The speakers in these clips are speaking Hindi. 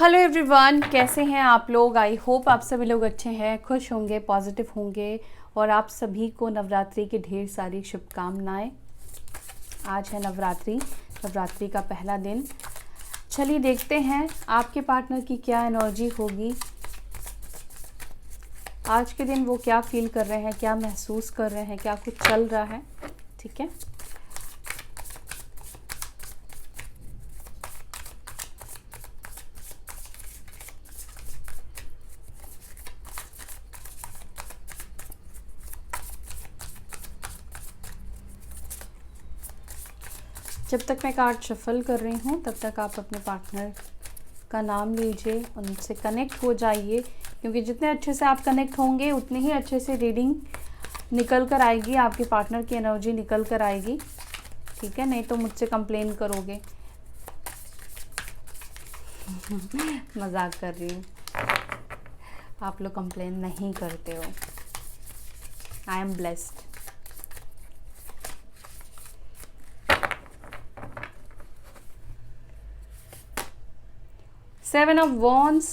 हेलो एवरीवन, कैसे हैं आप लोग। आई होप आप सभी लोग अच्छे हैं, खुश होंगे, पॉजिटिव होंगे और आप सभी को नवरात्रि की ढेर सारी शुभकामनाएं। आज है नवरात्रि का पहला दिन। चलिए देखते हैं आपके पार्टनर की क्या एनर्जी होगी आज के दिन। वो क्या फील कर रहे हैं, क्या महसूस कर रहे हैं, क्या कुछ चल रहा है। ठीक है, जब तक मैं कार्ड शफल कर रही हूँ तब तक आप अपने पार्टनर का नाम लीजिए, उनसे कनेक्ट हो जाइए, क्योंकि जितने अच्छे से आप कनेक्ट होंगे उतने ही अच्छे से रीडिंग निकल कर आएगी, आपके पार्टनर की एनर्जी निकल कर आएगी। ठीक है, नहीं तो मुझसे कंप्लेन करोगे। मजाक कर रही हूँ, आप लोग कंप्लेन नहीं करते हो। I am blessed. Seven of Wands,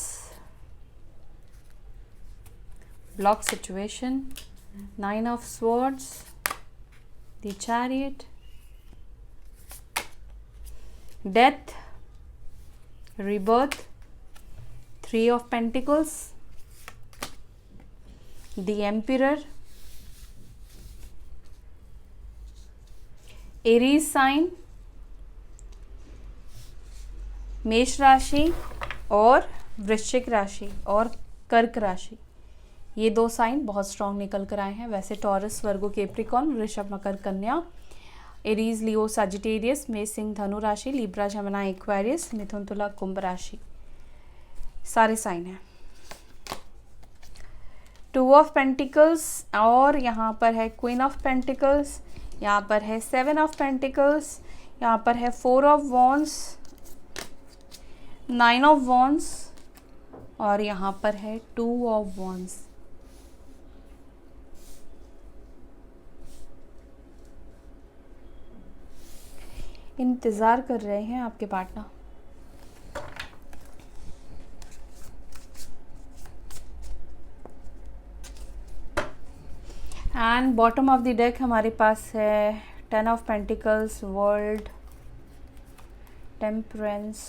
block situation. Nine of Swords, the Chariot, Death, Rebirth, Three of Pentacles, the Emperor, Aries sign, मेष राशि और वृश्चिक राशि और कर्क राशि, ये दो साइन बहुत स्ट्रॉन्ग निकल कर आए हैं। वैसे टॉरस, वर्गो, कैप्रिकॉर्न, वृषभ, मकर, कन्या, एरीज, लियो, सजिटेरियस, मेष, सिंह, धनु राशि, लिब्रा, जमुनाई, एक्वेरियस, मिथुन, तुला, कुंभ राशि, सारे साइन हैं। टू ऑफ पेंटिकल्स और यहाँ पर है क्वीन ऑफ पेंटिकल्स, यहाँ पर है सेवन ऑफ पेंटिकल्स, यहाँ पर है four of wands, nine of wands और यहाँ पर है टू ऑफ वॉन्ड्स। इंतज़ार कर रहे हैं आपके partner. And bottom of the deck हमारे पास है ten of pentacles, world, temperance,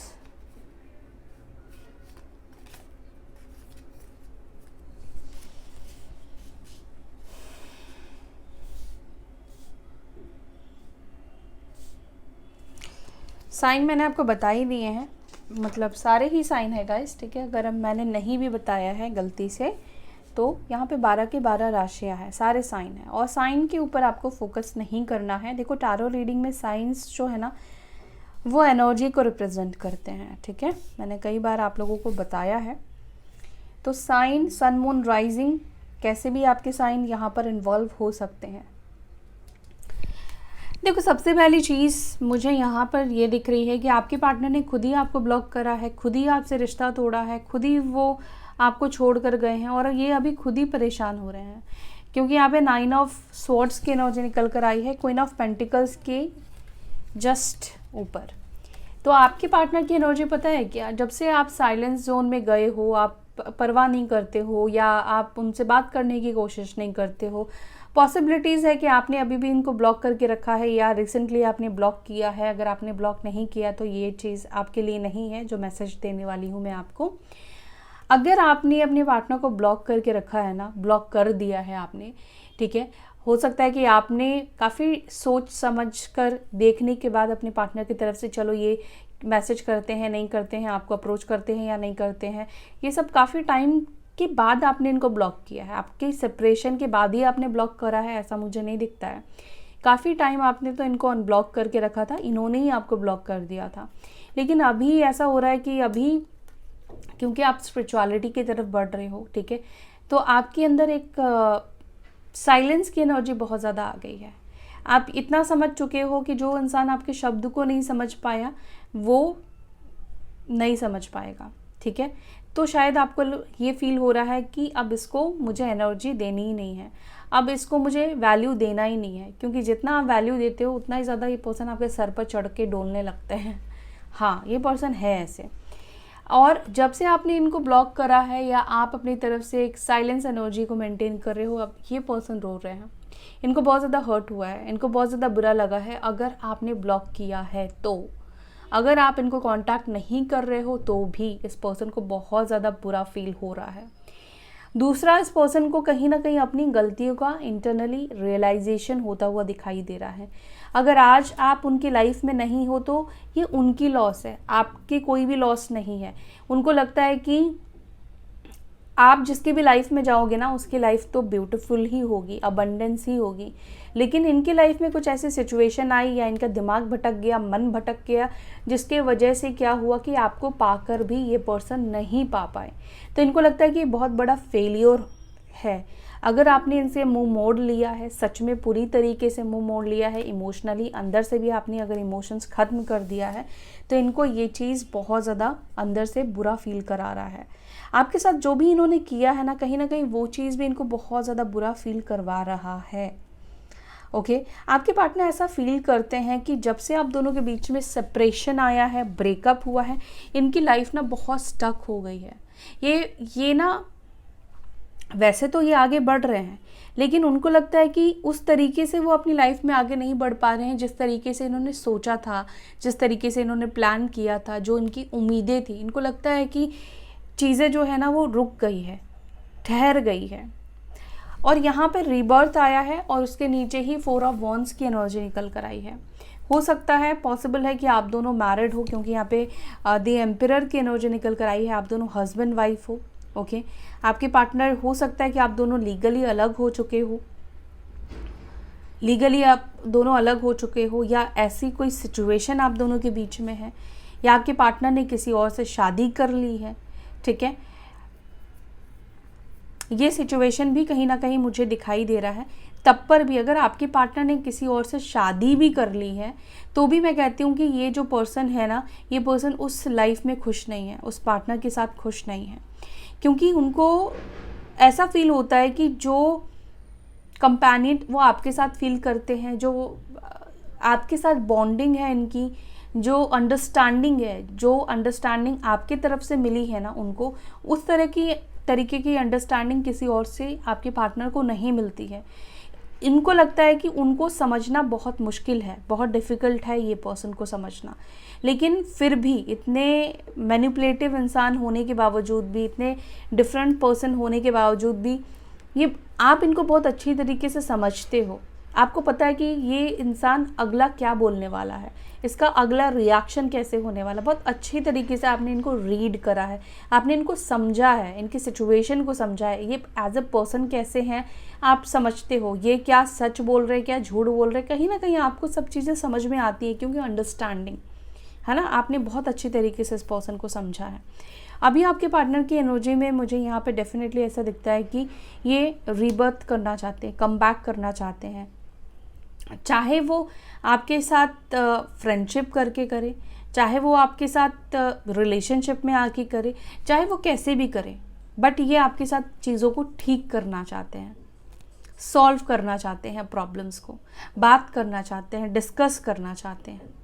sign मैंने आपको बता ही दिए हैं, मतलब सारे ही साइन है गाइस। ठीक है, अगर मैंने नहीं भी बताया है गलती से तो यहाँ पे 12 की 12 राशियाँ हैं, सारे साइन हैं और साइन के ऊपर आपको फोकस नहीं करना है। देखो टारो रीडिंग में साइंस जो है ना वो एनर्जी को रिप्रेजेंट करते हैं। ठीक है, मैंने कई बार आप लोगों को बताया है। तो साइन, सन, मून, राइजिंग, कैसे भी आपके साइन यहाँ पर इन्वॉल्व हो सकते हैं। देखो सबसे पहली चीज़ मुझे यहाँ पर ये दिख रही है कि आपके पार्टनर ने खुद ही आपको ब्लॉक करा है, खुद ही आपसे रिश्ता तोड़ा है, खुद ही वो आपको छोड़ कर गए हैं और ये अभी खुद ही परेशान हो रहे हैं, क्योंकि यहाँ पे नाइन ऑफ स्वॉर्ड्स की एनर्जी निकल कर आई है क्वीन ऑफ पेंटिकल्स के जस्ट ऊपर। तो आपके पार्टनर की एनर्जी पता है क्या, जब से आप साइलेंस जोन में गए हो, आप परवाह नहीं करते हो या आप उनसे बात करने की कोशिश नहीं करते हो, पॉसिबिलिटीज़ है कि आपने अभी भी इनको ब्लॉक करके रखा है या रिसेंटली आपने ब्लॉक किया है। अगर आपने ब्लॉक नहीं किया तो ये चीज़ आपके लिए नहीं है जो मैसेज देने वाली हूँ मैं आपको। अगर आपने अपने पार्टनर को ब्लॉक करके रखा है ना, ब्लॉक कर दिया है आपने, ठीक है, हो सकता है कि आपने काफ़ी सोच समझ कर देखने के बाद अपने पार्टनर की तरफ से चलो ये मैसेज करते हैं, नहीं करते हैं, आपको अप्रोच करते हैं या नहीं करते हैं, ये सब काफ़ी टाइम के बाद आपने इनको ब्लॉक किया है। आपके सेपरेशन के बाद ही आपने ब्लॉक करा है ऐसा मुझे नहीं दिखता है। काफ़ी टाइम आपने तो इनको अनब्लॉक करके रखा था, इन्होंने ही आपको ब्लॉक कर दिया था। लेकिन अभी ऐसा हो रहा है कि अभी क्योंकि आप स्पिरिचुअलिटी की तरफ बढ़ रहे हो, ठीक है, तो आपके अंदर एक साइलेंस की एनर्जी बहुत ज़्यादा आ गई है। आप इतना समझ चुके हो कि जो इंसान आपके शब्द को नहीं समझ पाया वो नहीं समझ पाएगा। ठीक है, तो शायद आपको ये फील हो रहा है कि अब इसको मुझे एनर्जी देनी ही नहीं है, अब इसको मुझे वैल्यू देना ही नहीं है, क्योंकि जितना आप वैल्यू देते हो उतना ही ज़्यादा ये पर्सन आपके सर पर चढ़ के डोलने लगते हैं। हाँ, ये पर्सन है ऐसे। और जब से आपने इनको ब्लॉक करा है या आप अपनी तरफ से एक साइलेंस एनर्जी को मेंटेन कर रहे हो, अब ये पर्सन रो रहे हैं, इनको बहुत ज़्यादा हर्ट हुआ है, इनको बहुत ज़्यादा बुरा लगा है अगर आपने ब्लॉक किया है तो। अगर आप इनको कांटेक्ट नहीं कर रहे हो तो भी इस पर्सन को बहुत ज़्यादा बुरा फील हो रहा है। दूसरा, इस पर्सन को कहीं ना कहीं अपनी गलतियों का इंटरनली रियलाइजेशन होता हुआ दिखाई दे रहा है। अगर आज आप उनकी लाइफ में नहीं हो तो ये उनकी लॉस है, आपकी कोई भी लॉस नहीं है। उनको लगता है कि आप जिसकी भी लाइफ में जाओगे ना, उसकी लाइफ तो ब्यूटीफुल ही होगी, अबंडेंस ही होगी, लेकिन इनकी लाइफ में कुछ ऐसी सिचुएशन आई या इनका दिमाग भटक गया, मन भटक गया, जिसके वजह से क्या हुआ कि आपको पाकर भी ये पर्सन नहीं पा पाए। तो इनको लगता है कि ये बहुत बड़ा फेलियर है। अगर आपने इनसे मुंह मोड़ लिया है, सच में पूरी तरीके से मुंह मोड़ लिया है, इमोशनली अंदर से भी आपने अगर इमोशंस ख़त्म कर दिया है, तो इनको ये चीज़ बहुत ज़्यादा अंदर से बुरा फील करा रहा है। आपके साथ जो भी इन्होंने किया है ना कहीं वो चीज़ भी इनको बहुत ज़्यादा बुरा फील करवा रहा है। ओके, आपके पार्टनर ऐसा फील करते हैं कि जब से आप दोनों के बीच में सेपरेशन आया है, ब्रेकअप हुआ है, इनकी लाइफ ना बहुत स्टक हो गई है। ये ना वैसे तो ये आगे बढ़ रहे हैं, लेकिन उनको लगता है कि उस तरीके से वो अपनी लाइफ में आगे नहीं बढ़ पा रहे हैं जिस तरीके से इन्होंने सोचा था, जिस तरीके से इन्होंने प्लान किया था, जो इनकी उम्मीदें थी। इनको लगता है कि चीज़ें जो है ना वो रुक गई है, ठहर गई है। और यहाँ पे रीबर्थ आया है और उसके नीचे ही 4 ऑफ वॉन्ड्स की एनर्जी निकल कर आई है। हो सकता है, पॉसिबल है कि आप दोनों मैरिड हो, क्योंकि यहाँ पे द एम्पिरर की एनर्जी निकल कर आई है। आप दोनों हस्बैंड वाइफ हो। ओके, आपके पार्टनर हो सकता है कि आप दोनों लीगली अलग हो चुके हो, लीगली आप दोनों अलग हो चुके हो, या ऐसी कोई सिचुएशन आप दोनों के बीच में है, या आपके पार्टनर ने किसी और से शादी कर ली है। ठीक है, ये सिचुएशन भी कहीं ना कहीं मुझे दिखाई दे रहा है। तब पर भी अगर आपके पार्टनर ने किसी और से शादी भी कर ली है तो भी मैं कहती हूँ कि ये जो पर्सन है ना, ये पर्सन उस लाइफ में खुश नहीं है, उस पार्टनर के साथ खुश नहीं है, क्योंकि उनको ऐसा फील होता है कि जो कंपेनियन वो आपके साथ फील करते हैं, जो आपके साथ बॉन्डिंग है इनकी, जो अंडरस्टैंडिंग आपके तरफ से मिली है ना उनको, उस तरीके की अंडरस्टैंडिंग किसी और से आपके पार्टनर को नहीं मिलती है। इनको लगता है कि उनको समझना बहुत मुश्किल है, बहुत डिफ़िकल्ट है ये पर्सन को समझना। लेकिन फिर भी इतने मैनिपुलेटिव इंसान होने के बावजूद भी, इतने डिफरेंट पर्सन होने के बावजूद भी, ये आप इनको बहुत अच्छी तरीके से समझते हो। आपको पता है कि ये इंसान अगला क्या बोलने वाला है, इसका अगला रिएक्शन कैसे होने वाला। बहुत अच्छी तरीके से आपने इनको रीड करा है, आपने इनको समझा है, इनकी सिचुएशन को समझा है। ये एज अ पर्सन कैसे हैं आप समझते हो, ये क्या सच बोल रहे हैं, क्या झूठ बोल रहे हैं, कहीं ना कहीं आपको सब चीज़ें समझ में आती है, क्योंकि अंडरस्टैंडिंग है ना, आपने बहुत अच्छी तरीके से इस पर्सन को समझा है। अभी आपके पार्टनर की एनर्जी में मुझे यहाँ पे डेफिनेटली ऐसा दिखता है कि ये रीबर्थ करना चाहते हैं, कम बैक करना चाहते हैं, चाहे वो आपके साथ फ्रेंडशिप करके करे, चाहे वो आपके साथ रिलेशनशिप में आके करे, चाहे वो कैसे भी करे, बट ये आपके साथ चीज़ों को ठीक करना चाहते हैं, सॉल्व करना चाहते हैं, प्रॉब्लम्स को बात करना चाहते हैं, डिस्कस करना चाहते हैं।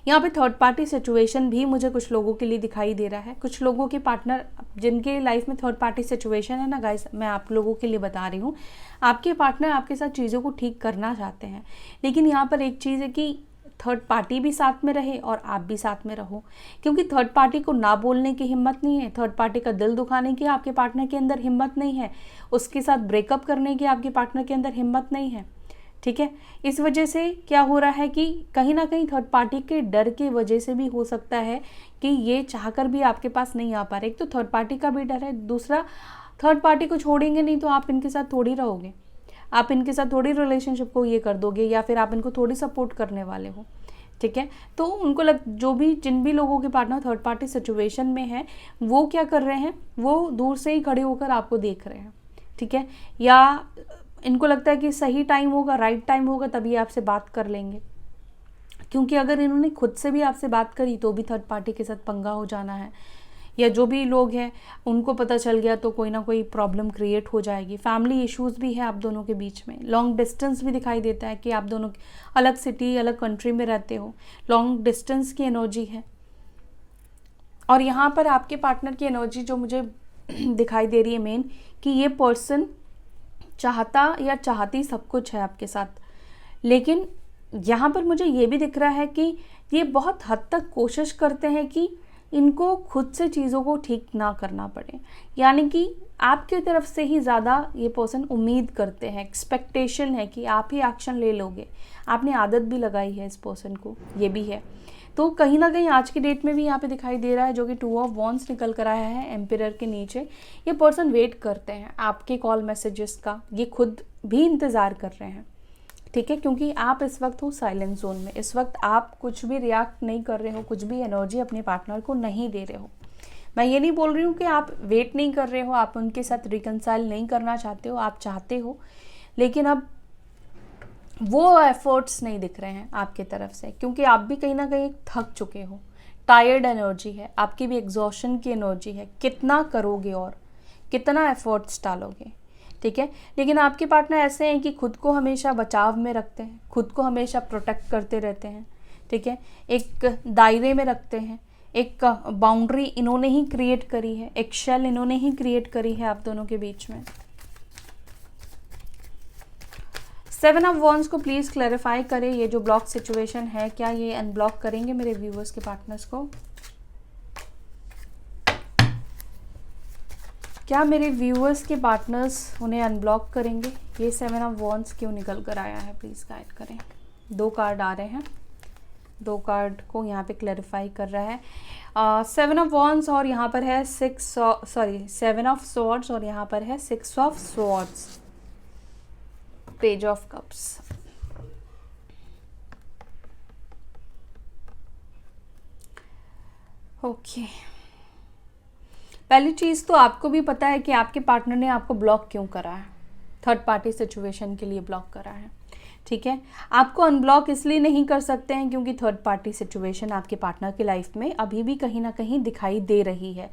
यहाँ पे थर्ड पार्टी सिचुएशन भी मुझे कुछ लोगों के लिए दिखाई दे रहा है। कुछ लोगों के पार्टनर जिनके लाइफ में थर्ड पार्टी सिचुएशन है ना गाइस, मैं आप लोगों के लिए बता रही हूँ, आपके पार्टनर आपके साथ चीज़ों को ठीक करना चाहते हैं, लेकिन यहाँ पर एक चीज़ है कि थर्ड पार्टी भी साथ में रहे और आप भी साथ में रहो, क्योंकि थर्ड पार्टी को ना बोलने की हिम्मत नहीं है, थर्ड पार्टी का दिल दुखाने की आपके पार्टनर के अंदर हिम्मत नहीं है, उसके साथ ब्रेकअप करने की आपके पार्टनर के अंदर हिम्मत नहीं है। ठीक है, इस वजह से क्या हो रहा है कि कहीं ना कहीं थर्ड पार्टी के डर की वजह से भी हो सकता है कि ये चाहकर भी आपके पास नहीं आ पा रहे। एक तो थर्ड पार्टी का भी डर है, दूसरा थर्ड पार्टी को छोड़ेंगे नहीं तो आप इनके साथ थोड़ी रहोगे, आप इनके साथ थोड़ी रिलेशनशिप को ये कर दोगे, या फिर आप इनको थोड़ी सपोर्ट करने वाले हो। ठीक है, तो उनको जिन भी लोगों के पार्टनर थर्ड पार्टी सिचुएशन में है, वो क्या कर रहे हैं, वो दूर से ही खड़े होकर आपको देख रहे हैं। ठीक है, या इनको लगता है कि सही टाइम होगा, राइट टाइम होगा, तभी आपसे बात कर लेंगे, क्योंकि अगर इन्होंने खुद से भी आपसे बात करी तो भी थर्ड पार्टी के साथ पंगा हो जाना है, या जो भी लोग हैं उनको पता चल गया तो कोई ना कोई प्रॉब्लम क्रिएट हो जाएगी। फैमिली इश्यूज भी है आप दोनों के बीच में, लॉन्ग डिस्टेंस भी दिखाई देता है कि आप दोनों अलग सिटी अलग कंट्री में रहते हो, लॉन्ग डिस्टेंस की एनर्जी है। और यहाँ पर आपके पार्टनर की एनर्जी जो मुझे दिखाई दे रही है मेन, कि ये पर्सन चाहता या चाहती सब कुछ है आपके साथ, लेकिन यहाँ पर मुझे ये भी दिख रहा है कि ये बहुत हद तक कोशिश करते हैं कि इनको खुद से चीज़ों को ठीक ना करना पड़े, यानी कि आपकी तरफ से ही ज़्यादा ये पर्सन उम्मीद करते हैं, एक्सपेक्टेशन है कि आप ही एक्शन ले लोगे, आपने आदत भी लगाई है इस पर्सन को, ये भी है। तो कहीं ना कहीं आज की डेट में भी यहाँ पे दिखाई दे रहा है, जो कि 2 ऑफ वॉन्ड्स निकल कर आया है एम्पिरर के नीचे। ये पर्सन वेट करते हैं आपके कॉल मैसेजेस का, ये खुद भी इंतज़ार कर रहे हैं, ठीक है, क्योंकि आप इस वक्त हो साइलेंट जोन में, इस वक्त आप कुछ भी रिएक्ट नहीं कर रहे हो, कुछ भी एनर्जी अपने पार्टनर को नहीं दे रहे हो। मैं ये नहीं बोल रही हूँ कि आप वेट नहीं कर रहे हो, आप उनके साथ रिकंसाइल नहीं करना चाहते हो, आप चाहते हो, लेकिन अब वो एफर्ट्स नहीं दिख रहे हैं आपके तरफ से, क्योंकि आप भी कहीं ना कहीं थक चुके हो, टायर्ड एनर्जी है, आपकी भी एग्जॉशन की एनर्जी है, कितना करोगे और कितना एफर्ट्स डालोगे, ठीक है। लेकिन आपके पार्टनर ऐसे हैं कि खुद को हमेशा बचाव में रखते हैं, खुद को हमेशा प्रोटेक्ट करते रहते हैं, ठीक है, एक दायरे में रखते हैं, एक बाउंड्री इन्होंने ही क्रिएट करी है, एक शेल इन्होंने ही क्रिएट करी है आप दोनों के बीच में। 7 ऑफ वॉन्ड्स को प्लीज़ क्लैरिफाई करें, ये जो ब्लॉक सिचुएशन है, क्या ये अनब्लॉक करेंगे मेरे व्यूअर्स के पार्टनर्स को? क्या मेरे व्यूअर्स के पार्टनर्स उन्हें अनब्लॉक करेंगे? ये 7 ऑफ वॉन्ड्स क्यों निकल कर आया है, प्लीज़ गाइड करें। 2 कार्ड आ रहे हैं, 2 कार्ड को यहाँ पे क्लैरिफाई कर रहा है। 7 ऑफ वॉन्ड्स और यहाँ पर है 7 ऑफ स्वॉर्ड्स और यहाँ पर है 6 of swords, page of cups. Okay, पहली चीज़ तो आपको भी पता है कि आपके पार्टनर ने आपको ब्लॉक क्यों करा है, थर्ड पार्टी सिचुएशन के लिए ब्लॉक करा है, ठीक है। आपको अनब्लॉक इसलिए नहीं कर सकते हैं क्योंकि थर्ड पार्टी सिचुएशन आपके पार्टनर की लाइफ में अभी भी कहीं ना कहीं दिखाई दे रही है,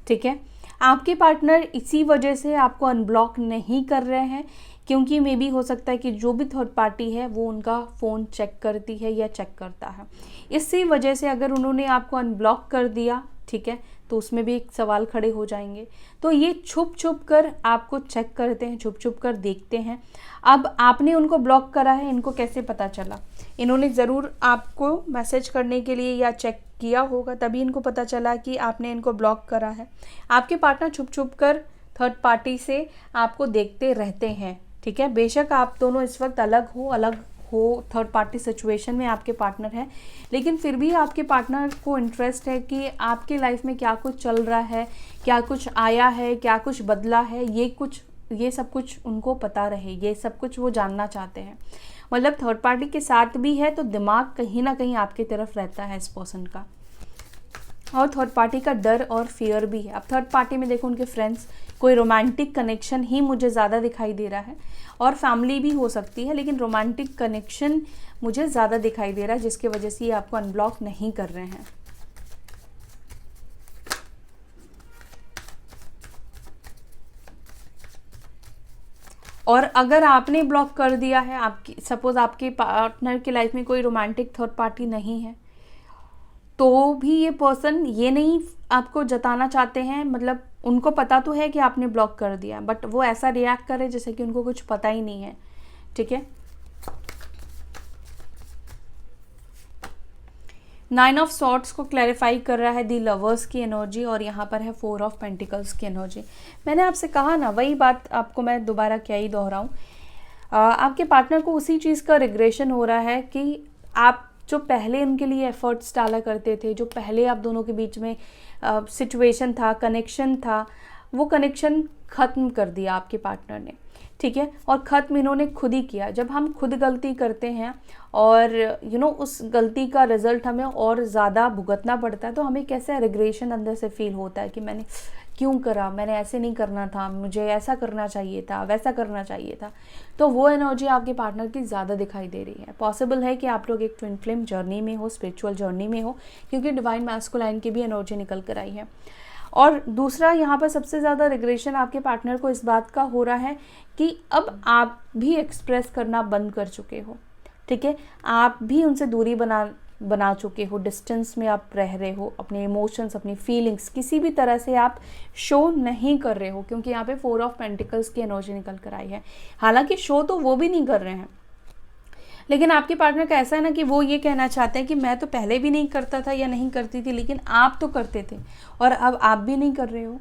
ठीक है। आपके पार्टनर इसी वजह से आपको अनब्लॉक नहीं कर रहे हैं, क्योंकि मे बी हो सकता है कि जो भी थर्ड पार्टी है वो उनका फ़ोन चेक करती है या चेक करता है, इसी वजह से अगर उन्होंने आपको अनब्लॉक कर दिया, ठीक है, तो उसमें भी एक सवाल खड़े हो जाएंगे। तो ये छुप छुप कर आपको चेक करते हैं, छुप छुप कर देखते हैं। अब आपने उनको ब्लॉक करा है, इनको कैसे पता चला? इन्होंने ज़रूर आपको मैसेज करने के लिए या चेक किया होगा, तभी इनको पता चला कि आपने इनको ब्लॉक करा है। आपके पार्टनर छुप छुप कर थर्ड पार्टी से आपको देखते रहते हैं, ठीक है। बेशक आप दोनों इस वक्त अलग हो, थर्ड पार्टी सिचुएशन में आपके पार्टनर है, लेकिन फिर भी आपके पार्टनर को इंटरेस्ट है कि आपके लाइफ में क्या कुछ चल रहा है, क्या कुछ आया है, क्या कुछ बदला है, ये सब कुछ उनको पता रहे, ये सब कुछ वो जानना चाहते हैं। मतलब थर्ड पार्टी के साथ भी है तो दिमाग कहीं ना कहीं आपकी तरफ रहता है इस पर्सन का, और थर्ड पार्टी का डर और फियर भी है। अब थर्ड पार्टी में देखो उनके फ्रेंड्स, कोई रोमांटिक कनेक्शन ही मुझे ज़्यादा दिखाई दे रहा है, और फैमिली भी हो सकती है, लेकिन रोमांटिक कनेक्शन मुझे ज़्यादा दिखाई दे रहा है, जिसकी वजह से ये आपको अनब्लॉक नहीं कर रहे हैं। और अगर आपने ब्लॉक कर दिया है, आपकी सपोज आपके पार्टनर की लाइफ में कोई रोमांटिक थर्ड पार्टी नहीं है, तो भी ये पर्सन ये नहीं आपको जताना चाहते हैं, मतलब उनको पता तो है कि आपने ब्लॉक कर दिया, बट वो ऐसा रिएक्ट करे जैसे कि उनको कुछ पता ही नहीं है, ठीक है। 9 ऑफ सॉर्ड्स को क्लैरिफाई कर रहा है दी लवर्स की एनर्जी, और यहाँ पर है 4 ऑफ पेंटिकल्स की एनर्जी। मैंने आपसे कहा ना, वही बात आपको मैं दोबारा क्या ही दोहराऊँ, आपके पार्टनर को उसी चीज़ का रिग्रेशन हो रहा है कि आप जो पहले उनके लिए एफर्ट्स डाला करते थे, जो पहले आप दोनों के बीच में सिचुएशन था, कनेक्शन था, वो कनेक्शन ख़त्म कर दिया आपके पार्टनर ने, ठीक है। और ख़त्म इन्होंने खुद ही किया। जब हम खुद गलती करते हैं और उस गलती का रिज़ल्ट हमें और ज़्यादा भुगतना पड़ता है, तो हमें कैसे रिग्रेशन अंदर से फील होता है कि मैंने क्यों करा, मैंने ऐसे नहीं करना था, मुझे ऐसा करना चाहिए था, वैसा करना चाहिए था। तो वो एनर्जी आपके पार्टनर की ज़्यादा दिखाई दे रही है। पॉसिबल है कि आप लोग एक ट्विन फ्लेम जर्नी में हो, स्पिरिचुअल जर्नी में हो, क्योंकि डिवाइन मैस्कुलाइन की भी एनर्जी निकल कर आई है। और दूसरा यहाँ पर सबसे ज़्यादा रिग्रेशन आपके पार्टनर को इस बात का हो रहा है कि अब आप भी एक्सप्रेस करना बंद कर चुके हो, ठीक है। आप भी उनसे दूरी बना चुके हो, डिस्टेंस में आप रह रहे हो, अपने इमोशंस, अपनी फीलिंग्स किसी भी तरह से आप शो नहीं कर रहे हो, क्योंकि यहाँ पे 4 ऑफ पेंटिकल्स की एनर्जी निकल कर आई है। हालांकि शो तो वो भी नहीं कर रहे हैं, लेकिन आपके पार्टनर का ऐसा है ना कि वो ये कहना चाहते हैं कि मैं तो पहले भी नहीं करता था या नहीं करती थी, लेकिन आप तो करते थे और अब आप भी नहीं कर रहे हो,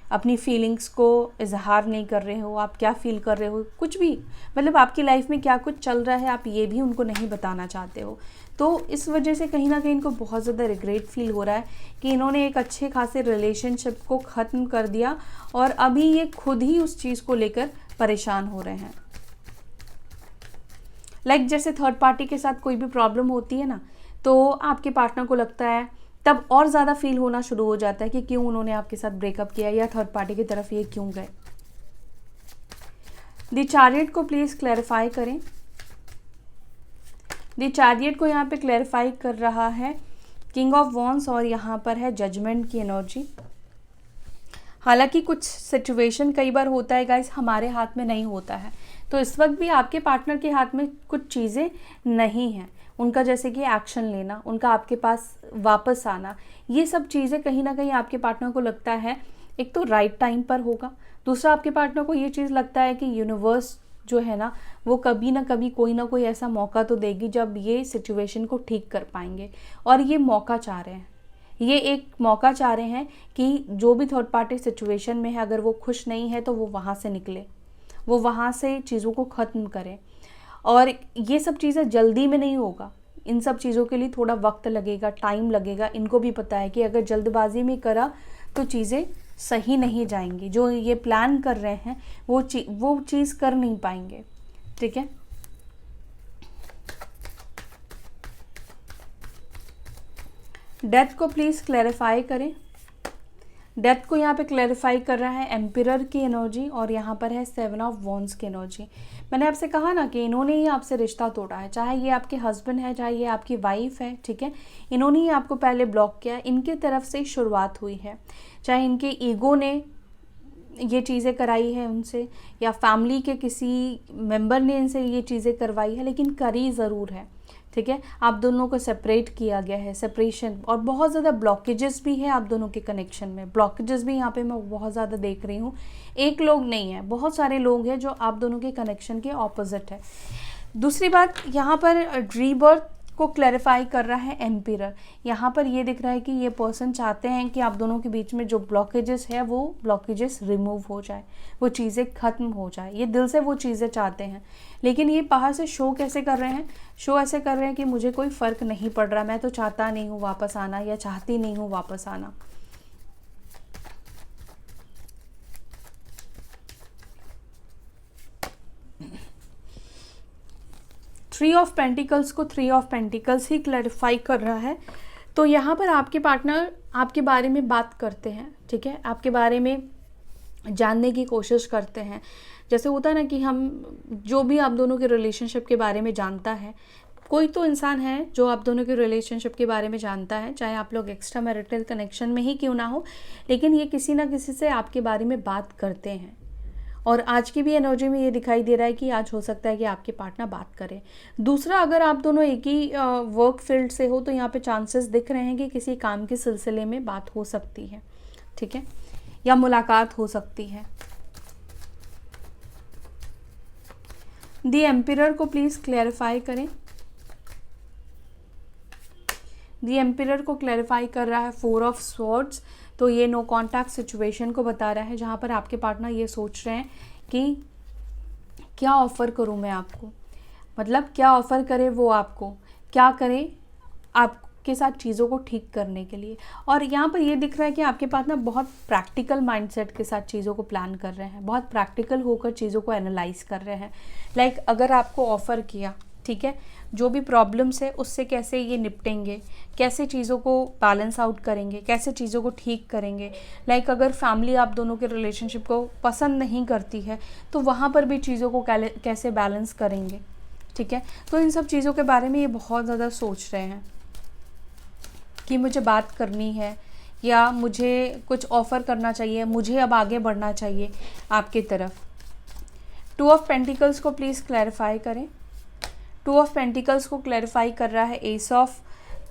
अपनी फीलिंग्स को इजहार नहीं कर रहे हो, आप क्या फील कर रहे हो, कुछ भी, मतलब आपकी लाइफ में क्या कुछ चल रहा है आप ये भी उनको नहीं बताना चाहते हो। तो इस वजह से कहीं ना कहीं इनको बहुत ज़्यादा रिग्रेट फील हो रहा है कि इन्होंने एक अच्छे खासे रिलेशनशिप को ख़त्म कर दिया और अभी ये खुद ही उस चीज़ को लेकर परेशान हो रहे हैं। लाइक जैसे थर्ड पार्टी के साथ कोई भी प्रॉब्लम होती है ना, तो आपके पार्टनर को लगता है, तब और ज़्यादा फील होना शुरू हो जाता है कि क्यों उन्होंने आपके साथ ब्रेकअप किया या थर्ड पार्टी की तरफ ये क्यों गए। द चैरियट को प्लीज़ क्लैरिफाई करें। द चैरियट को यहाँ पे क्लैरिफाई कर रहा है किंग ऑफ वॉन्ड्स और यहाँ पर है जजमेंट की एनर्जी। हालांकि कुछ सिचुएशन कई बार होता है गाइस हमारे हाथ में नहीं होता है, तो इस वक्त भी आपके पार्टनर के हाथ में कुछ चीज़ें नहीं हैं, उनका जैसे कि एक्शन लेना, उनका आपके पास वापस आना, ये सब चीज़ें कहीं ना कहीं आपके पार्टनर को लगता है एक तो राइट टाइम पर होगा, दूसरा आपके पार्टनर को ये चीज़ लगता है कि यूनिवर्स जो है ना वो कभी ना कभी कोई ना कोई ऐसा मौका तो देगी जब ये सिचुएशन को ठीक कर पाएंगे, और ये मौका चाह रहे हैं, ये एक मौका चाह रहे हैं कि जो भी थर्ड पार्टी सिचुएशन में है अगर वो खुश नहीं है तो वो वहाँ से निकले, वो वहाँ से चीज़ों को ख़त्म करें। और ये सब चीज़ें जल्दी में नहीं होगा, इन सब चीज़ों के लिए थोड़ा वक्त लगेगा, टाइम लगेगा। इनको भी पता है कि अगर जल्दबाजी में करा तो चीज़ें सही नहीं जाएंगी, जो ये प्लान कर रहे हैं वो चीज़ कर नहीं पाएंगे। ठीक है, डेथ को प्लीज़ क्लैरिफाई करें। डेथ को यहाँ पे क्लैरिफाई कर रहा है एम्पिरर की एनर्जी और यहाँ पर है 7 ऑफ वॉन्ड्स की एनर्जी। मैंने आपसे कहा ना कि इन्होंने ही आपसे रिश्ता तोड़ा है, चाहे ये आपके हस्बैंड है चाहे ये आपकी वाइफ है, ठीक है, इन्होंने ही आपको पहले ब्लॉक किया, इनकी तरफ से शुरुआत हुई है, चाहे इनके ईगो ने ये चीज़ें कराई है उनसे या फैमिली के किसी मेंबर ने इनसे ये चीज़ें करवाई है, लेकिन करी ज़रूर है। ठीक है, आप दोनों को सेपरेट किया गया है, सेपरेशन, और बहुत ज़्यादा ब्लॉकेजेस भी है आप दोनों के कनेक्शन में। ब्लॉकेजेस भी यहाँ पे मैं बहुत ज़्यादा देख रही हूँ, एक लोग नहीं है, बहुत सारे लोग हैं जो आप दोनों के कनेक्शन के ऑपोजिट है। दूसरी बात यहाँ पर रीबर्थ को क्लैरिफाई कर रहा है एम्पिरर। यहाँ पर ये दिख रहा है कि ये पर्सन चाहते हैं कि आप दोनों के बीच में जो ब्लॉकेजेस है वो ब्लॉकेजेस रिमूव हो जाए, वो चीज़ें ख़त्म हो जाए, ये दिल से वो चीज़ें चाहते हैं। लेकिन ये बाहर से शो कैसे कर रहे हैं, शो ऐसे कर रहे हैं कि मुझे कोई फ़र्क नहीं पड़ रहा, मैं तो चाहता नहीं हूँ वापस आना या चाहती नहीं हूँ वापस आना। थ्री ऑफ पेंटिकल्स को 3 ऑफ पेंटिकल्स ही क्लैरिफाई कर रहा है। तो यहाँ पर आपके पार्टनर आपके बारे में बात करते हैं, ठीक है, आपके बारे में जानने की कोशिश करते हैं। जैसे होता है ना कि हम जो भी आप दोनों के रिलेशनशिप के बारे में जानता है, कोई तो इंसान है जो आप दोनों के रिलेशनशिप के बारे में जानता है, चाहे आप लोग एक्स्ट्रा मैरिटल कनेक्शन में ही क्यों ना हो, लेकिन ये किसी ना किसी से आपके बारे में बात करते हैं। और आज की भी एनर्जी में ये दिखाई दे रहा है कि आज हो सकता है कि आपके पार्टनर बात करें। दूसरा, अगर आप दोनों एक ही वर्क फील्ड से हो तो यहाँ पे चांसेस दिख रहे हैं कि किसी काम के सिलसिले में बात हो सकती है, ठीक है, या मुलाकात हो सकती है। दी एम्पिरर को प्लीज़ क्लैरिफाई करें। दी एम्पिरर को क्लैरिफाई कर रहा है 4 ऑफ स्वॉर्ड्स। तो ये नो कॉन्टैक्ट सिचुएशन को बता रहा है, जहाँ पर आपके पार्टनर ये सोच रहे हैं कि क्या ऑफ़र करूँ मैं आपको, मतलब क्या ऑफ़र करे वो आपको, क्या करे आपके साथ चीज़ों को ठीक करने के लिए। और यहाँ पर ये दिख रहा है कि आपके पार्टनर बहुत प्रैक्टिकल माइंडसेट के साथ चीज़ों को प्लान कर रहे हैं, बहुत प्रैक्टिकल होकर चीज़ों को एनालाइज कर रहे हैं। लाइक अगर आपको ऑफ़र किया, ठीक है, जो भी प्रॉब्लम्स है उससे कैसे ये निपटेंगे, कैसे चीज़ों को बैलेंस आउट करेंगे, कैसे चीज़ों को ठीक करेंगे। लाइक अगर फैमिली आप दोनों के रिलेशनशिप को पसंद नहीं करती है तो वहाँ पर भी चीज़ों को कैसे बैलेंस करेंगे, ठीक है। तो इन सब चीज़ों के बारे में ये बहुत ज़्यादा सोच रहे हैं कि मुझे बात करनी है या मुझे कुछ ऑफ़र करना चाहिए, मुझे अब आगे बढ़ना चाहिए आपकी तरफ। 2 ऑफ पेंटिकल्स को प्लीज़ क्लैरिफाई करें। 2 ऑफ पेंटिकल्स को क्लैरिफाई कर रहा है एस ऑफ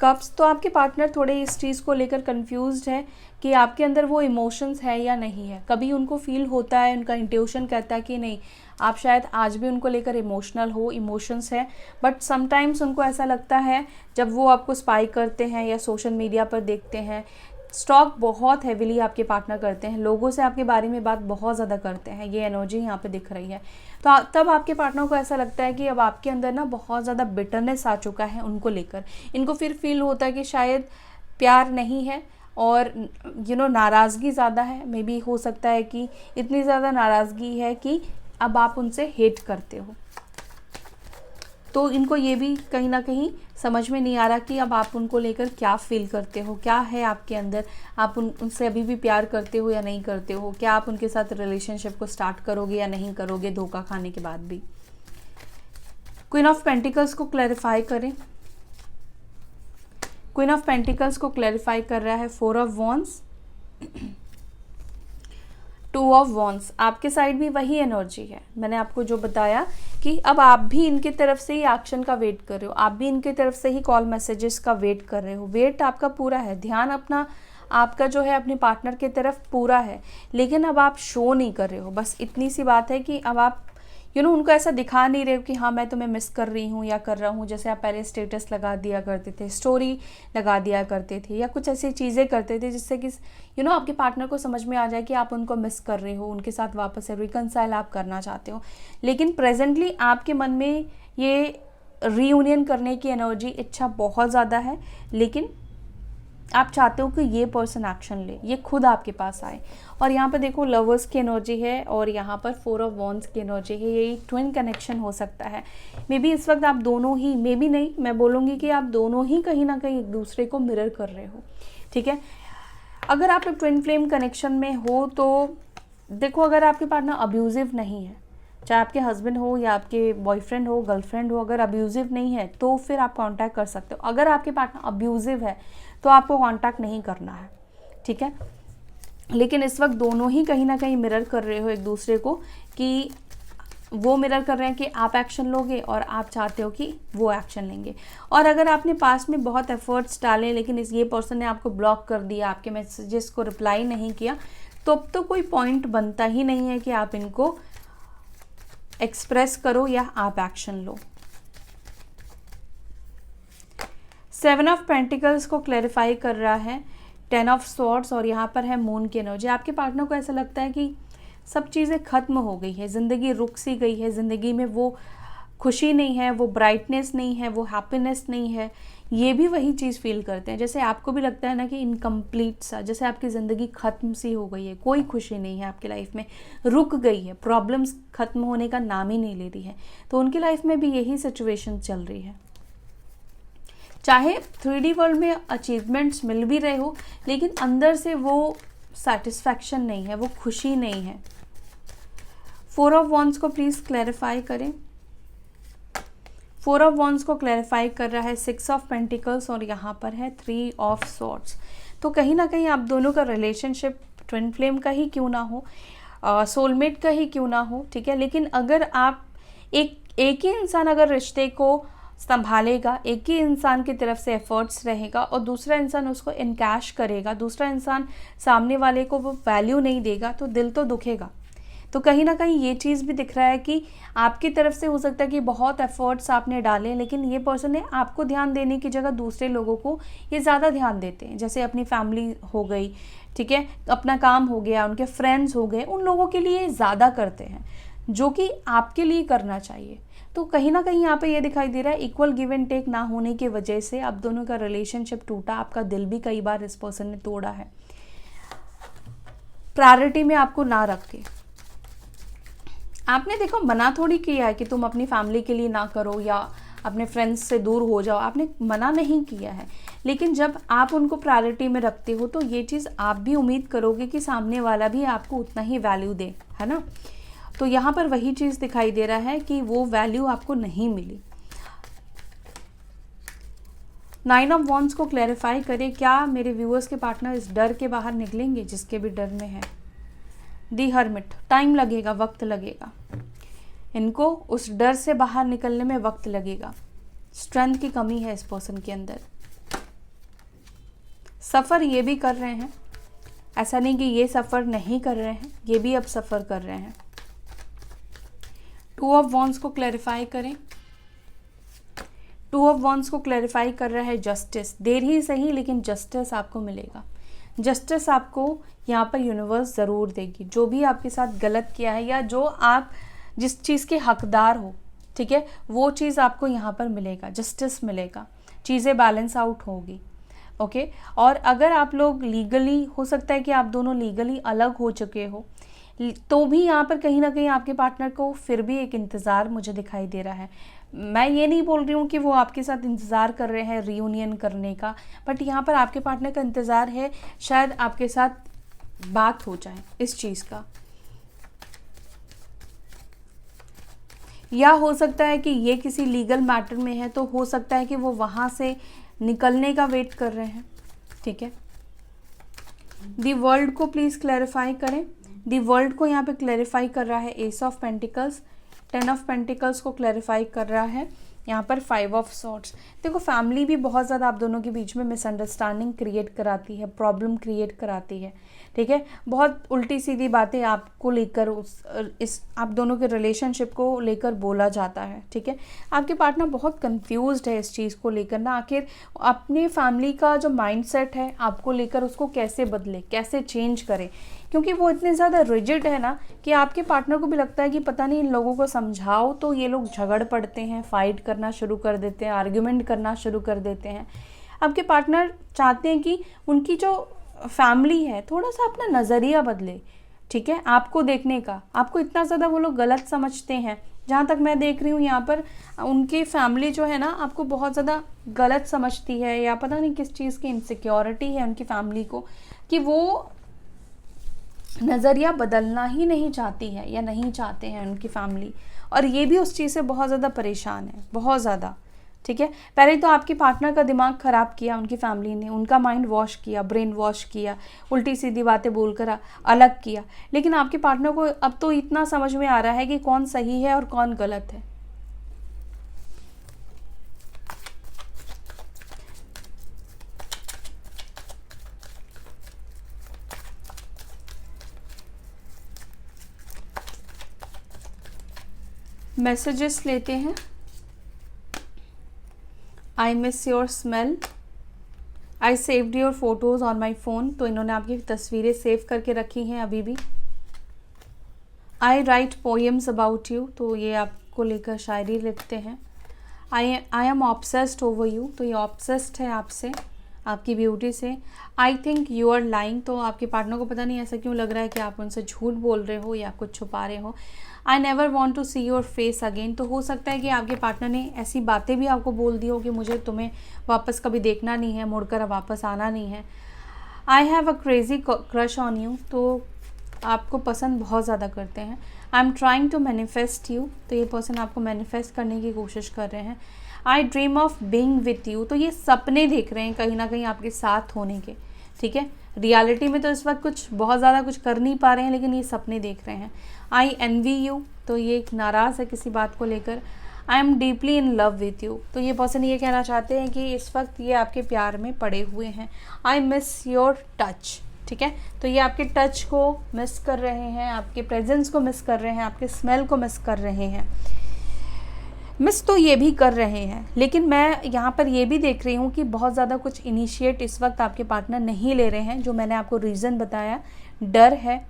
कप्स, तो आपके पार्टनर थोड़े इस चीज़ को लेकर कंफ्यूज्ड है कि आपके अंदर वो इमोशंस है या नहीं है। कभी उनको फील होता है, उनका इंट्यूशन कहता है कि नहीं, आप शायद आज भी उनको लेकर इमोशनल हो, इमोशंस है, बट समटाइम्स उनको ऐसा लगता है जब वो आपको स्पाई करते हैं या सोशल मीडिया पर देखते हैं, स्टॉक बहुत हैविली आपके पार्टनर करते हैं, लोगों से आपके बारे में बात बहुत ज़्यादा करते हैं, ये एनर्जी यहाँ पे दिख रही है। तो तब आपके पार्टनर को ऐसा लगता है कि अब आपके अंदर ना बहुत ज़्यादा बिटरनेस आ चुका है उनको लेकर। इनको फिर फील होता है कि शायद प्यार नहीं है और नाराज़गी ज़्यादा है। मे बी हो सकता है कि इतनी ज़्यादा नाराज़गी है कि अब आप उनसे हेट करते हो। तो इनको ये भी कहीं ना कहीं समझ में नहीं आ रहा कि अब आप उनको लेकर क्या फील करते हो, क्या है आपके अंदर, आप उनसे अभी भी प्यार करते हो या नहीं करते हो, क्या आप उनके साथ रिलेशनशिप को स्टार्ट करोगे या नहीं करोगे धोखा खाने के बाद भी। क्वीन ऑफ पेंटिकल्स को क्लैरिफाई करें। क्वीन ऑफ पेंटिकल्स को क्लैरिफाई कर रहा है 4 ऑफ वॉन्ड्स, 2 ऑफ वॉन्ड्स। आपके साइड भी वही एनर्जी है, मैंने आपको जो बताया कि अब आप भी इनके तरफ से ही एक्शन का वेट कर रहे हो, आप भी इनके तरफ से ही कॉल मैसेजेस का वेट कर रहे हो। वेट आपका पूरा है, ध्यान अपना आपका जो है अपने पार्टनर की तरफ पूरा है, लेकिन अब आप शो नहीं कर रहे हो। बस इतनी सी बात है कि अब आप उनको ऐसा दिखा नहीं रहे हो कि हाँ मैं तुम्हें मिस कर रही हूँ या कर रहा हूँ। जैसे आप पहले स्टेटस लगा दिया करते थे, स्टोरी लगा दिया करते थे, या कुछ ऐसी चीज़ें करते थे जिससे कि आपके पार्टनर को समझ में आ जाए कि आप उनको मिस कर रहे हो, उनके साथ वापस से रिकनसाइल आप करना चाहते हो। लेकिन प्रेजेंटली आपके मन में ये रीयूनियन करने की एनर्जी, इच्छा बहुत ज़्यादा है, लेकिन आप चाहते हो कि ये पर्सन एक्शन ले, ये खुद आपके पास आए। और यहाँ पर देखो लवर्स की एनर्जी है और यहाँ पर 4 ऑफ वॉन्ड्स की एनर्जी है। ये ट्विन कनेक्शन हो सकता है। मे बी इस वक्त आप दोनों ही, मे बी नहीं, मैं बोलूँगी कि आप दोनों ही कहीं ना कहीं एक दूसरे को मिरर कर रहे हो। ठीक है, अगर आप एक ट्विन फ्लेम कनेक्शन में हो तो देखो, अगर आपके पार्टनर अब्यूजिव नहीं है, चाहे आपके हस्बैंड हो या आपके बॉयफ्रेंड हो, गर्लफ्रेंड हो, अगर अब्यूजिव नहीं है तो फिर आप कांटेक्ट कर सकते हो। अगर आपके पार्टनर अब्यूजिव है तो आपको कांटेक्ट नहीं करना है। ठीक है, लेकिन इस वक्त दोनों ही कहीं ना कहीं मिरर कर रहे हो एक दूसरे को, कि वो मिरर कर रहे हैं कि आप एक्शन लोगे और आप चाहते हो कि वो एक्शन लेंगे। और अगर आपने पास में बहुत एफर्ट्स डाले लेकिन ये पर्सन ने आपको ब्लॉक कर दिया, आपके मैसेजेस को रिप्लाई नहीं किया, तो अब तो कोई पॉइंट बनता ही नहीं है कि आप इनको एक्सप्रेस करो या आप एक्शन लो। 7 ऑफ पेंटिकल्स को क्लैरिफाई कर रहा है 10 ऑफ स्वॉर्ड्स और यहाँ पर है मून की एनर्जी। आपके पार्टनर को ऐसा लगता है कि सब चीज़ें ख़त्म हो गई है, ज़िंदगी रुक सी गई है, ज़िंदगी में वो खुशी नहीं है, वो ब्राइटनेस नहीं है, वो हैप्पीनेस नहीं है। ये भी वही चीज़ फील करते हैं, जैसे आपको भी लगता है ना कि इनकम्प्लीट सा, जैसे आपकी ज़िंदगी ख़त्म सी हो गई है, कोई खुशी नहीं है आपकी लाइफ में, रुक गई है, प्रॉब्लम्स ख़त्म होने का नाम ही नहीं ले रही है। तो उनकी लाइफ में भी यही सिचुएशन चल रही है। चाहे 3D वर्ल्ड में अचीवमेंट्स मिल भी रहे हो, लेकिन अंदर से वो सेटिस्फैक्शन नहीं है, वो खुशी नहीं है। 4 ऑफ वॉन्ड्स को प्लीज़ क्लैरिफाई करें। 4 ऑफ वॉन्ड्स को क्लैरिफाई कर रहा है 6 ऑफ पेंटिकल्स और यहाँ पर है 3 ऑफ स्वॉर्ड्स। तो कहीं ना कहीं आप दोनों का रिलेशनशिप ट्विन फ्लेम का ही क्यों ना हो, सोलमेट का ही क्यों ना हो, ठीक है, लेकिन अगर आप एक ही इंसान अगर रिश्ते को संभालेगा, एक ही इंसान की तरफ से एफर्ट्स रहेगा और दूसरा इंसान उसको इनकैश करेगा, दूसरा इंसान सामने वाले को वो वैल्यू नहीं देगा, तो दिल तो दुखेगा। तो कहीं ना कहीं ये चीज़ भी दिख रहा है कि आपकी तरफ से हो सकता है कि बहुत एफर्ट्स आपने डाले, लेकिन ये पर्सन ने आपको ध्यान देने की जगह दूसरे लोगों को ये ज़्यादा ध्यान देते हैं। जैसे अपनी फैमिली हो गई, ठीक है, अपना काम हो गया, उनके फ्रेंड्स हो गए, उन लोगों के लिए ज़्यादा करते हैं जो कि आपके लिए करना चाहिए। तो कहीं ना कहीं यहाँ पे ये दिखाई दे रहा है इक्वल गिव एंड टेक ना होने की वजह से आप दोनों का रिलेशनशिप टूटा, आपका दिल भी कई बार इस पर्सन ने तोड़ा है, प्रायोरिटी में आपको ना रख के। आपने देखो मना थोड़ी किया है कि तुम अपनी फैमिली के लिए ना करो या अपने फ्रेंड्स से दूर हो जाओ, आपने मना नहीं किया है, लेकिन जब आप उनको प्रायोरिटी में रखते हो तो ये चीज़ आप भी उम्मीद करोगे कि सामने वाला भी आपको उतना ही वैल्यू दे, है ना। तो यहाँ पर वही चीज़ दिखाई दे रहा है कि वो वैल्यू आपको नहीं मिली। 9 ऑफ वॉन्ड्स को क्लैरिफाई करें, क्या मेरे व्यूअर्स के पार्टनर इस डर के बाहर निकलेंगे जिसके भी डर में है। दी हर्मिट, टाइम लगेगा, वक्त लगेगा, इनको उस डर से बाहर निकलने में वक्त लगेगा। स्ट्रेंथ की कमी है इस पर्सन के अंदर। सफ़र ये भी कर रहे हैं, ऐसा नहीं कि ये सफ़र नहीं कर रहे हैं, ये भी अब सफ़र कर रहे हैं। 2 ऑफ वॉन्ड्स को क्लैरिफाई करें। 2 ऑफ वॉन्ड्स को क्लैरिफाई कर रहा है जस्टिस। देर ही सही लेकिन जस्टिस आपको मिलेगा। जस्टिस आपको यहाँ पर यूनिवर्स ज़रूर देगी। जो भी आपके साथ गलत किया है या जो आप जिस चीज़ के हकदार हो, ठीक है, वो चीज़ आपको यहाँ पर मिलेगा, जस्टिस मिलेगा, चीज़ें बैलेंस आउट होगी। ओके। और अगर आप लोग लीगली, हो सकता है कि आप दोनों लीगली अलग हो चुके हो, तो भी यहाँ पर कहीं ना कहीं आपके पार्टनर को फिर भी एक इंतज़ार मुझे दिखाई दे रहा है। मैं ये नहीं बोल रही हूँ कि वो आपके साथ इंतज़ार कर रहे हैं रीयूनियन करने का, बट यहाँ पर आपके पार्टनर का इंतज़ार है शायद आपके साथ बात हो जाए इस चीज़ का। या हो सकता है कि ये किसी लीगल मैटर में है, तो हो सकता है कि वो वहाँ से निकलने का वेट कर रहे हैं। ठीक है। दी वर्ल्ड को प्लीज़ क्लैरिफाई करें। दी वर्ल्ड को यहाँ पे क्लैरिफाई कर रहा है S of pentacles, 10 of pentacles को क्लैरिफाई कर रहा है यहाँ पर 5 ऑफ सॉर्ड्स। देखो फैमिली भी बहुत ज़्यादा आप दोनों के बीच में मिसअंडरस्टैंडिंग क्रिएट कराती है, प्रॉब्लम क्रिएट कराती है। ठीक है। बहुत उल्टी सीधी बातें आपको लेकर इस आप दोनों के रिलेशनशिप को लेकर बोला जाता है। ठीक है। आपके पार्टनर बहुत कंफ्यूज्ड है इस चीज़ को लेकर ना, आखिर अपने फैमिली का जो माइंडसेट है आपको लेकर उसको कैसे बदले, कैसे चेंज करे, क्योंकि वो इतने ज़्यादा रिजिड है ना कि आपके पार्टनर को भी लगता है कि पता नहीं इन लोगों को समझाओ तो ये लोग झगड़ पड़ते हैं, फाइट करना शुरू कर देते हैं, आर्ग्यूमेंट करना शुरू कर देते हैं। आपके पार्टनर चाहते हैं कि उनकी जो फैमिली है थोड़ा सा अपना नज़रिया बदले। ठीक है। आपको देखने का, आपको इतना ज़्यादा वो लोग गलत समझते हैं। जहाँ तक मैं देख रही हूँ यहाँ पर उनकी फैमिली जो है ना आपको बहुत ज़्यादा गलत समझती है, या पता नहीं किस चीज़ की इनसिक्योरिटी है उनकी फैमिली को कि वो नज़रिया बदलना ही नहीं चाहती है या नहीं चाहते हैं उनकी फैमिली, और ये भी उस चीज़ से बहुत ज़्यादा परेशान है, बहुत ज़्यादा। ठीक है। पहले तो आपके पार्टनर का दिमाग ख़राब किया उनकी फैमिली ने, उनका माइंड वॉश किया, ब्रेन वॉश किया, उल्टी सीधी बातें बोलकर अलग किया, लेकिन आपके पार्टनर को अब तो इतना समझ में आ रहा है कि कौन सही है और कौन गलत है। मैसेजेस लेते हैं। I miss your smell, I saved your photos on my phone, तो इन्होंने आपकी तस्वीरें सेव करके रखी हैं अभी भी। I write poems about you, तो ये आपको लेकर शायरी लिखते हैं। I am obsessed over you, तो ये ऑब्सेस्ड है आपसे, आपकी ब्यूटी से। I think you are lying, तो आपके पार्टनर को पता नहीं ऐसा क्यों लग रहा है कि आप उनसे झूठ बोल रहे हो या कुछ छुपा रहे हो। I never want to see your face again, तो हो सकता है कि आपके पार्टनर ने ऐसी बातें भी आपको बोल दी हो कि मुझे तुम्हें वापस कभी देखना नहीं है, मुड़कर वापस आना नहीं है। I have a crazy crush on you, तो आपको पसंद बहुत ज़्यादा करते हैं। I am trying to manifest you, तो ये पर्सन आपको मैनिफेस्ट करने की कोशिश कर रहे हैं। आई dream of being with you, तो ये सपने देख रहे हैं कहीं ना कहीं आपके साथ होने के। ठीक है। रियलिटी में तो इस वक्त कुछ बहुत ज़्यादा कुछ कर नहीं पा रहे हैं, लेकिन ये सपने देख रहे हैं। आई एनवी यू, तो ये नाराज़ है किसी बात को लेकर। I am deeply in love with you, तो ये पर्सन ये कहना चाहते हैं कि इस वक्त ये आपके प्यार में पड़े हुए हैं। आई मिस योर टच, ठीक है, तो ये आपके टच को मिस कर रहे हैं, आपके प्रेजेंस को मिस कर रहे हैं, आपके स्मेल को मिस कर रहे हैं। मिस तो ये भी कर रहे हैं, लेकिन मैं यहाँ पर ये भी देख रही हूँ कि बहुत ज़्यादा कुछ इनिशिएट इस वक्त आपके पार्टनर नहीं ले रहे हैं। जो मैंने आपको रीज़न बताया, डर है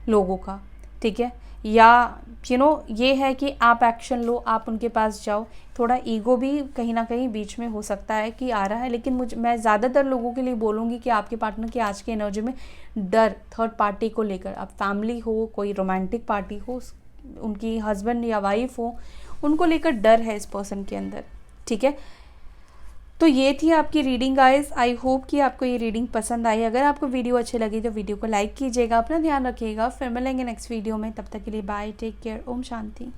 लोगों का, ठीक है, या ये है कि आप एक्शन लो, आप उनके पास जाओ। थोड़ा ईगो भी कहीं ना कहीं बीच में हो सकता है कि आ रहा है, लेकिन मैं ज़्यादातर लोगों के लिए बोलूँगी कि आपके पार्टनर की आज की एनर्जी में डर, थर्ड पार्टी को लेकर, अब फैमिली हो, कोई रोमांटिक पार्टी हो, उनकी हस्बैंड या वाइफ हो, उनको लेकर डर है इस पर्सन के अंदर। ठीक है। तो ये थी आपकी रीडिंग गाइस। आई होप कि आपको ये रीडिंग पसंद आई। अगर आपको वीडियो अच्छी लगी तो वीडियो को लाइक कीजिएगा, अपना ध्यान रखिएगा। फिर मिलेंगे नेक्स्ट वीडियो में, तब तक के लिए bye, take care, Om Shanti.